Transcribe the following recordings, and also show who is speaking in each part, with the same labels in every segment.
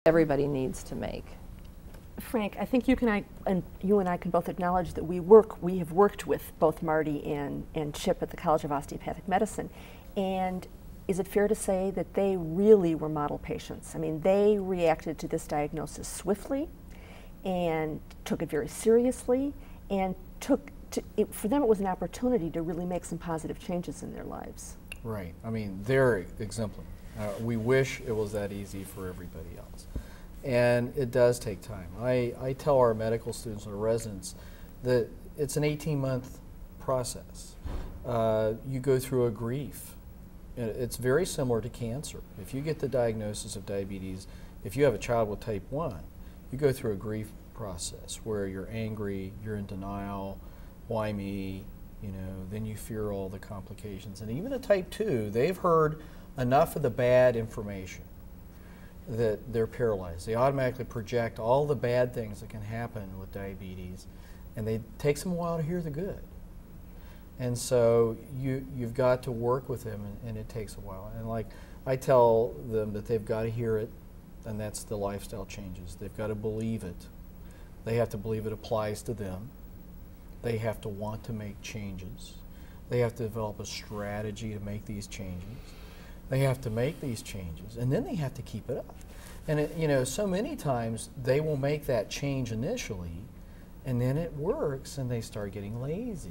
Speaker 1: everybody needs to make.
Speaker 2: Frank, I think you and I can both acknowledge that we have worked with both Marty and Chip at the College of Osteopathic Medicine, and is it fair to say that they really were model patients? I mean, they reacted to this diagnosis swiftly and took it very seriously, and for them it was an opportunity to really make some positive changes in their lives.
Speaker 3: Right. I mean, they're exemplary. We wish it was that easy for everybody else. And it does take time. I tell our medical students or residents that it's an 18-month process. You go through a grief. It's very similar to cancer. If you get the diagnosis of diabetes, if you have a child with type 1, you go through a grief process where you're angry, you're in denial, why me, you know, then you fear all the complications. And even a type 2, they've heard enough of the bad information that they're paralyzed. They automatically project all the bad things that can happen with diabetes, and it takes them a while to hear the good. And so you've got to work with them, and it takes a while. And like I tell them that they've got to hear it, and that's the lifestyle changes. They've got to believe it. They have to believe it applies to them. They have to want to make changes. They have to develop a strategy to make these changes. They have to make these changes, and then they have to keep it up. And you know, so many times they will make that change initially, and then it works, and they start getting lazy,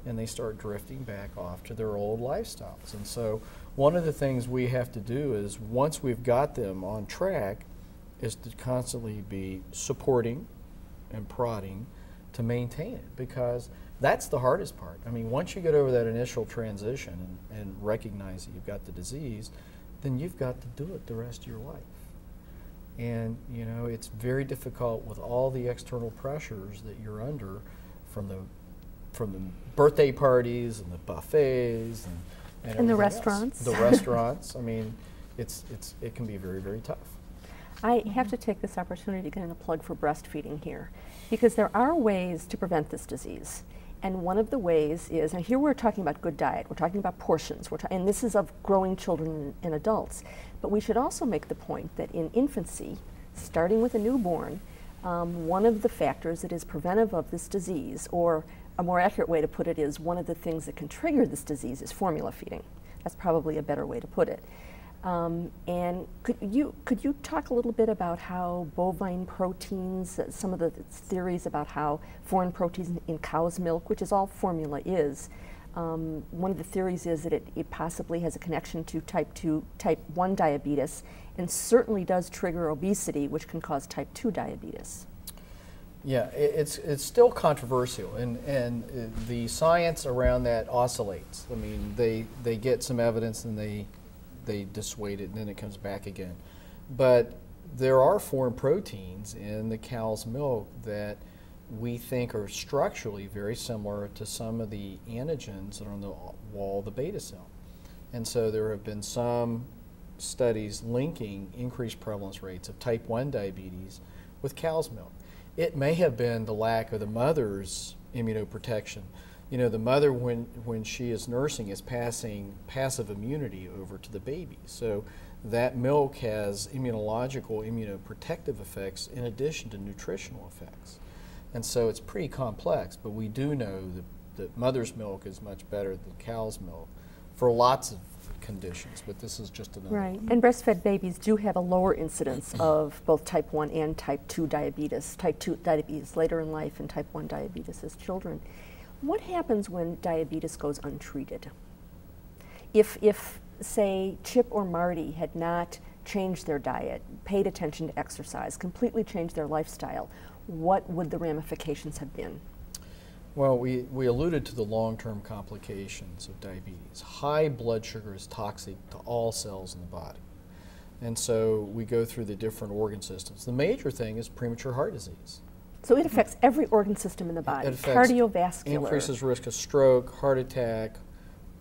Speaker 3: and they start drifting back off to their old lifestyles. And so one of the things we have to do is, once we've got them on track, is to constantly be supporting and prodding to maintain it, because that's the hardest part. I mean, once you get over that initial transition and recognize that you've got the disease, then you've got to do it the rest of your life. And you know, it's very difficult with all the external pressures that you're under from the birthday parties and the buffets and
Speaker 2: the restaurants.
Speaker 3: The restaurants. I mean, it can be very, very tough.
Speaker 2: I have to take this opportunity to get in a plug for breastfeeding here, because there are ways to prevent this disease. And one of the ways is, and here we're talking about good diet, we're talking about portions, and this is of growing children and adults. But we should also make the point that in infancy, starting with a newborn, one of the factors that is preventive of this disease, or a more accurate way to put it is, one of the things that can trigger this disease is formula feeding. That's probably a better way to put it. And could you talk a little bit about how bovine proteins, some of the theories about how foreign proteins in cow's milk, which is all formula is, one of the theories is that it possibly has a connection to type 1 diabetes, and certainly does trigger obesity, which can cause type 2 diabetes.
Speaker 3: Yeah, it's still controversial, and the science around that oscillates. I mean, they get some evidence and they dissuade it, and then it comes back again. But there are foreign proteins in the cow's milk that we think are structurally very similar to some of the antigens that are on the wall of the beta cell. And so there have been some studies linking increased prevalence rates of type 1 diabetes with cow's milk. It may have been the lack of the mother's immunoprotection. You know, the mother, when she is nursing, is passing passive immunity over to the baby. So that milk has immunological, immunoprotective effects in addition to nutritional effects. And so it's pretty complex, but we do know that mother's milk is much better than cow's milk for lots of conditions, but this is just another
Speaker 2: Right,
Speaker 3: one.
Speaker 2: and breastfed babies do have a lower incidence of both type 1 and type 2 diabetes, type 2 diabetes later in life and type 1 diabetes as children. What happens when diabetes goes untreated? If say, Chip or Marty had not changed their diet, paid attention to exercise, completely changed their lifestyle, what would the ramifications have been?
Speaker 3: Well, we alluded to the long-term complications of diabetes. High blood sugar is toxic to all cells in the body. And so we go through the different organ systems. The major thing is premature heart disease.
Speaker 2: So it affects every organ system in the body, cardiovascular.
Speaker 3: Increases risk of stroke, heart attack,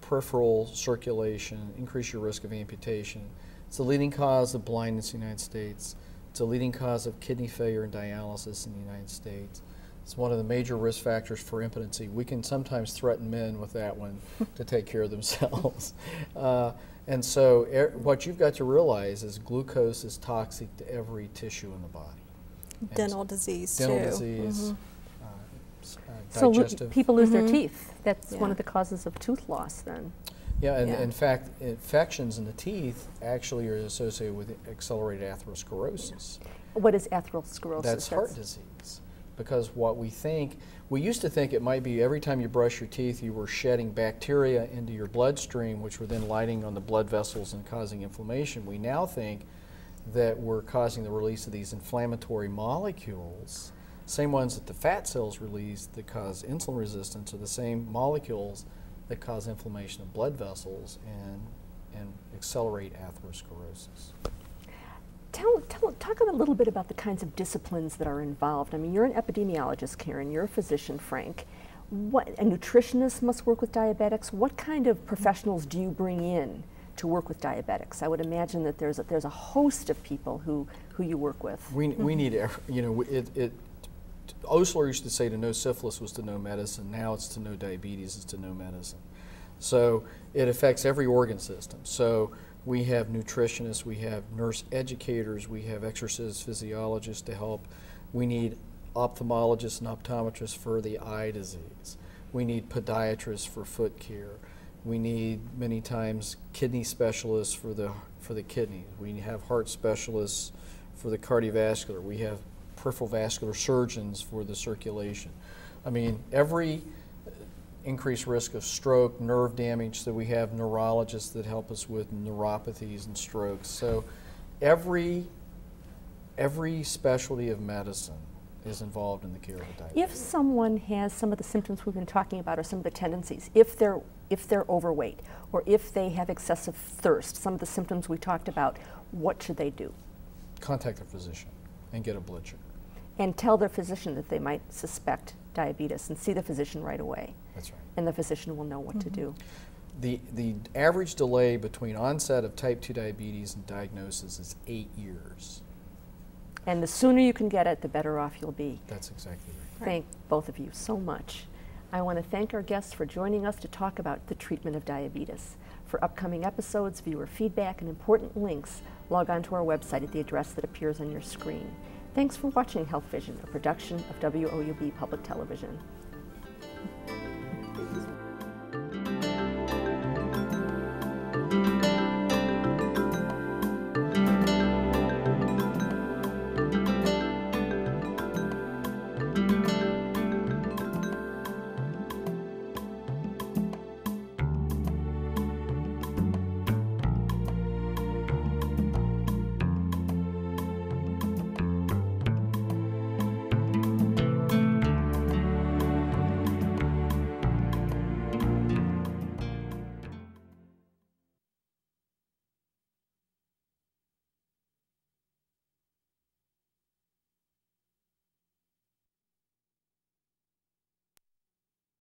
Speaker 3: peripheral circulation, increase your risk of amputation. It's the leading cause of blindness in the United States. It's a leading cause of kidney failure and dialysis in the United States. It's one of the major risk factors for impotency. We can sometimes threaten men with that one to take care of themselves. And so what you've got to realize is glucose is toxic to every tissue in the body.
Speaker 1: Dental disease,
Speaker 3: dental
Speaker 1: too.
Speaker 3: disease,
Speaker 2: So
Speaker 3: digestive.
Speaker 2: people lose their teeth. That's
Speaker 1: Yeah.
Speaker 2: one of the causes of tooth loss then.
Speaker 3: Yeah, and
Speaker 1: Yeah.
Speaker 3: in fact, infections in the teeth actually are associated with accelerated atherosclerosis.
Speaker 2: What is atherosclerosis?
Speaker 3: That's heart disease. Because what we used to think it might be every time you brush your teeth you were shedding bacteria into your bloodstream, which were then lighting on the blood vessels and causing inflammation. We now think that we're causing the release of these inflammatory molecules, same ones that the fat cells release that cause insulin resistance, are the same molecules that cause inflammation of blood vessels and accelerate atherosclerosis.
Speaker 2: Talk a little bit about the kinds of disciplines that are involved. I mean, you're an epidemiologist, Karen. You're a physician, Frank. A nutritionist must work with diabetics. What kind of professionals do you bring in to work with diabetics? I would imagine that there's a host of people who you work with.
Speaker 3: We need, Osler used to say to know syphilis was to know medicine. Now it's to know diabetes is to know medicine. So it affects every organ system. So we have nutritionists, we have nurse educators, we have exercise physiologists to help. We need ophthalmologists and optometrists for the eye disease. We need podiatrists for foot care. We need many times kidney specialists for the kidneys. We have heart specialists for the cardiovascular. We have peripheral vascular surgeons for the circulation. I mean, every increased risk of stroke, nerve damage, so we have neurologists that help us with neuropathies and strokes. So every specialty of medicine is involved in the care of a diabetic.
Speaker 2: If someone has some of the symptoms we've been talking about or some of the tendencies, if they're overweight or if they have excessive thirst, some of the symptoms we talked about, what should they do?
Speaker 3: Contact their physician and get a blood sugar.
Speaker 2: And tell their physician that they might suspect diabetes and see the physician right away.
Speaker 3: That's right.
Speaker 2: And the physician will know what to do.
Speaker 3: The average delay between onset of type 2 diabetes and diagnosis is 8 years.
Speaker 2: And the sooner you can get it, the better off you'll be.
Speaker 3: That's exactly right.
Speaker 2: Thank both of you so much. I want to thank our guests for joining us to talk about the treatment of diabetes. For upcoming episodes, viewer feedback, and important links, log on to our website at the address that appears on your screen. Thanks for watching Health Vision, a production of WOUB Public Television.